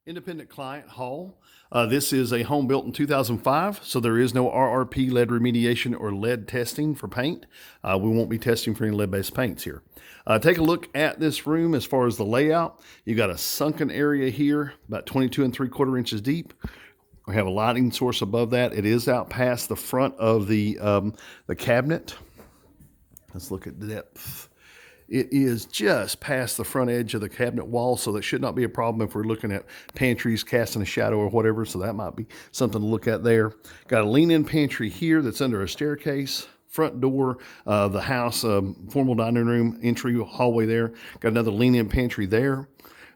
Independent client hall. This is a home built in 2005, so there is no RRP lead remediation or lead testing for paint. We won't be testing for any lead-based paints here. Take a look at this room as far as the layout. You got a sunken area here, about 22 3/4 inches deep. We have a lighting source above that. It is out past the front of the cabinet. Let's look at the depth. It is just past the front edge of the cabinet wall, so that should not be a problem if we're looking at pantries casting a shadow or whatever, so that might be something to look at there. Got a lean-in pantry here that's under a staircase. Front door of the house, formal dining room, entry hallway there. Got another lean-in pantry there.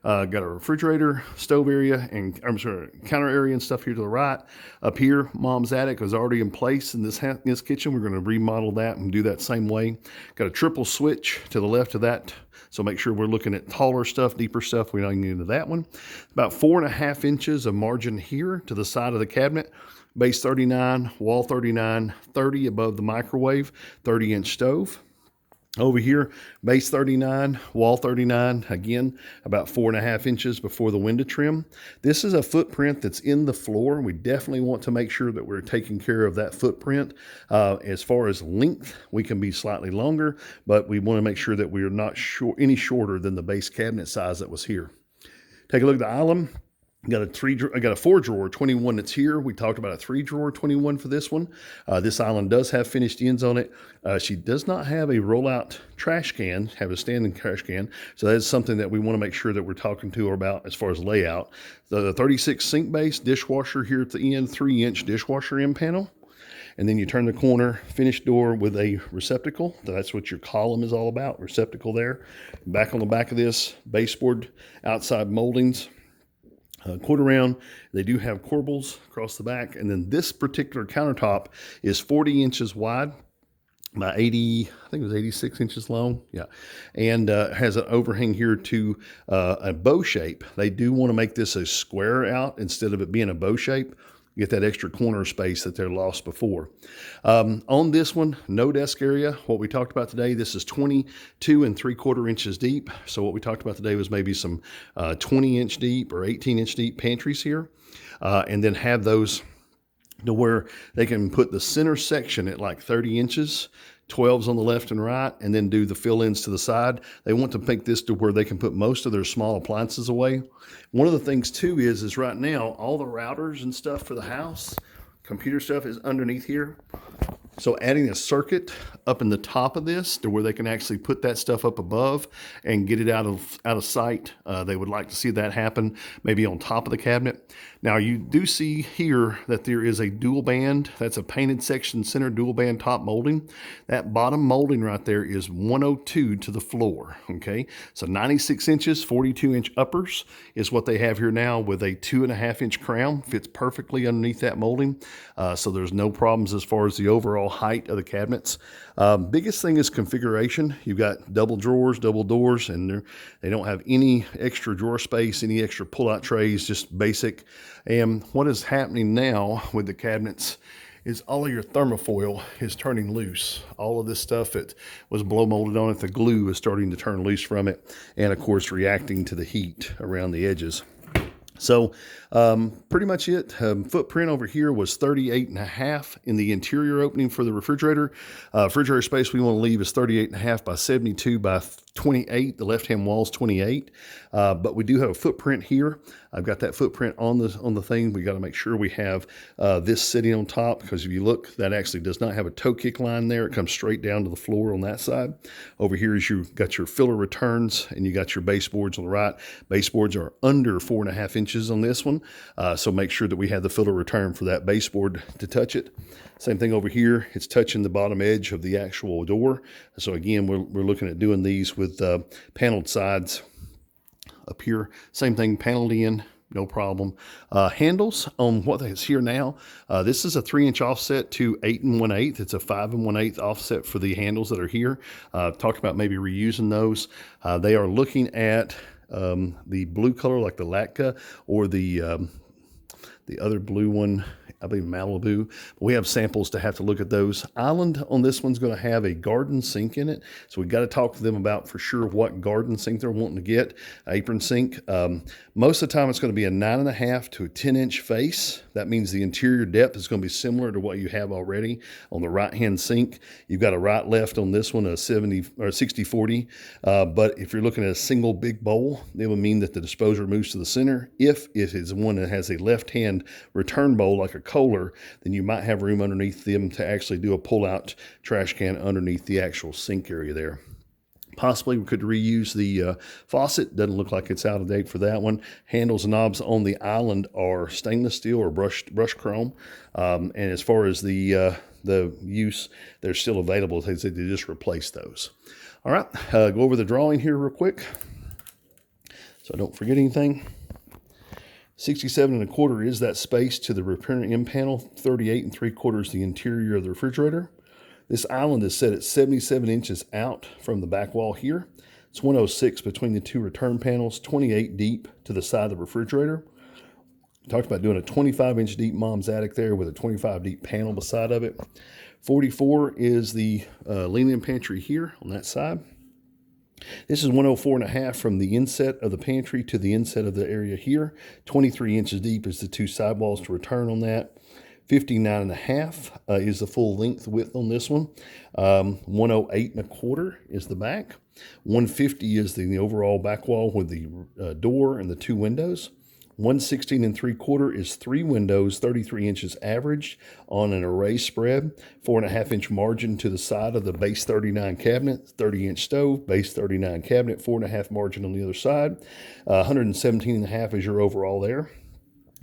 Got a refrigerator, stove area, and counter area and stuff here to the right. Up here, mom's attic is already in place in this kitchen. We're going to remodel that and do that same way. Got a triple switch to the left of that, so make sure we're looking at taller stuff, deeper stuff. We're not getting into that one. About 4.5 inches of margin here to the side of the cabinet. Base 39, wall 39, 30 above the microwave, 30-inch stove. Over here, base 39, wall 39, again, about 4.5 inches before the window trim. This is a footprint that's in the floor. We definitely want to make sure that we're taking care of that footprint. As far as length, we can be slightly longer, but we want to make sure that we are not any shorter than the base cabinet size that was here. Take a look at the island. I got a 4-drawer 21 that's here. We talked about a 3-drawer 21 for this one. This island does have finished ends on it. She does not have a rollout trash can, have a standing trash can. So that's something that we want to make sure that we're talking to her about as far as layout. The 36 sink base dishwasher here at the end, 3-inch dishwasher end panel. And then you turn the corner, finished door with a receptacle. That's what your column is all about, receptacle there. Back on the back of this, baseboard, outside moldings. Quarter round, they do have corbels across the back, and then this particular countertop is 40 inches wide by 80, I think it was 86 inches long, yeah, and has an overhang here to a bow shape. They do want to make this a square out instead of it being a bow shape. Get that extra corner space that they're lost before. On this one, no desk area. What we talked about today, this is 22 3/4 inches deep. So what we talked about today was maybe some 20-inch deep or 18-inch deep pantries here. And then have those to where they can put the center section at like 30 inches, 12s on the left and right, and then do the fill-ins to the side. They want to make this to where they can put most of their small appliances away. One of the things too is right now, all the routers and stuff for the house, computer stuff is underneath here. So adding a circuit up in the top of this to where they can actually put that stuff up above and get it out of sight. They would like to see that happen, maybe on top of the cabinet. Now you do see here that there is a dual band. That's a painted section center dual band top molding. That bottom molding right there is 102 to the floor, okay? So 96 inches, 42-inch uppers is what they have here now with a 2.5-inch crown. Fits perfectly underneath that molding. So there's no problems as far as the overall height of the cabinets. Biggest thing is configuration. You've got double drawers, double doors, and they don't have any extra drawer space, any extra pull-out trays, just basic. And what is happening now with the cabinets is all of your thermofoil is turning loose. All of this stuff that was blow molded on it, the glue is starting to turn loose from it, and of course reacting to the heat around the edges. So pretty much it. Footprint over here was 38.5 in the interior opening for the refrigerator. Refrigerator space we want to leave is 38.5 by 72 by 28. The left-hand wall is 28. But we do have a footprint here. I've got that footprint on the thing. We got to make sure we have this sitting on top, because if you look, that actually does not have a toe kick line there. It comes straight down to the floor on that side. Over here is you got your filler returns, and you got your baseboards on the right. Baseboards are under 4.5 inches on this one. So make sure that we have the filler return for that baseboard to touch it. Same thing over here. It's touching the bottom edge of the actual door. So again, we're looking at doing these with paneled sides. Up here, same thing, paneled in, no problem. Handles on what is here now. This is a 3-inch offset to 8 1/8. It's a 5 1/8 offset for the handles that are here. Talked about maybe reusing those. They are looking at the blue color, like the Latka, or the other blue one. I believe Malibu. But we have samples to have to look at those. Island on this one's going to have a garden sink in it. So we got to talk to them about for sure what garden sink they're wanting to get. Apron sink. Most of the time it's going to be a 9.5 to a 10-inch face. That means the interior depth is going to be similar to what you have already on the right-hand sink. You've got a right-left on this one, a 70 or 60-40. But if you're looking at a single big bowl, it would mean that the disposer moves to the center. If it is one that has a left-hand return bowl like a Kohler, then you might have room underneath them to actually do a pull-out trash can underneath the actual sink area there. Possibly we could reuse the faucet. Doesn't look like it's out of date for that one. Handles and knobs on the Island are stainless steel or brushed chrome. And as far as the use, they're still available. They just replace those. All right, go over the drawing here real quick so I don't forget anything. 67.25 is that space to the repair end panel. 38.75 is the interior of the refrigerator. This Island is set at 77 inches out from the back wall here. It's 106 between the two return panels, 28 deep to the side of the refrigerator. Talked about doing a 25-inch deep mom's attic there with a 25 deep panel beside of it. 44 is the lean-in pantry here on that side. This is 104.5 from the inset of the pantry to the inset of the area here. 23 inches deep is the two sidewalls to return on that. 59.5 is the full length width on this one. 108.25 is the back. 150 is the overall back wall with the door and the two windows. 116.75 is three windows, 33 inches average on an array spread, 4.5-inch margin to the side of the base 39 cabinet, 30-inch stove, base 39 cabinet, 4.5 margin on the other side. 117.5 is your overall there.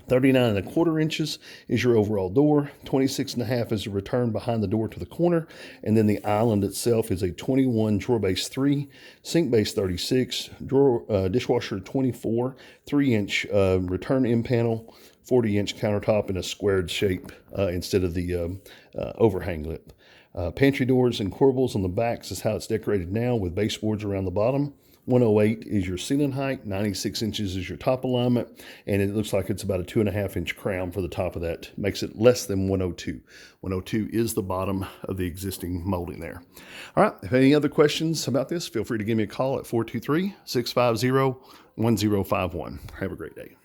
39.25 inches is your overall door. 26.5 is a return behind the door to the corner. And then the Island itself is a 21 drawer base 3, sink base 36, drawer dishwasher 24, 3-inch return end panel, 40-inch countertop in a squared shape instead of the overhang lip. Pantry doors and corbels on the backs is how it's decorated now with baseboards around the bottom. 108 is your ceiling height, 96 inches is your top alignment, and it looks like it's about a 2.5-inch crown for the top of that. Makes it less than 102. 102 is the bottom of the existing molding there. All right, if any other questions about this, feel free to give me a call at 423-650-1051. Have a great day.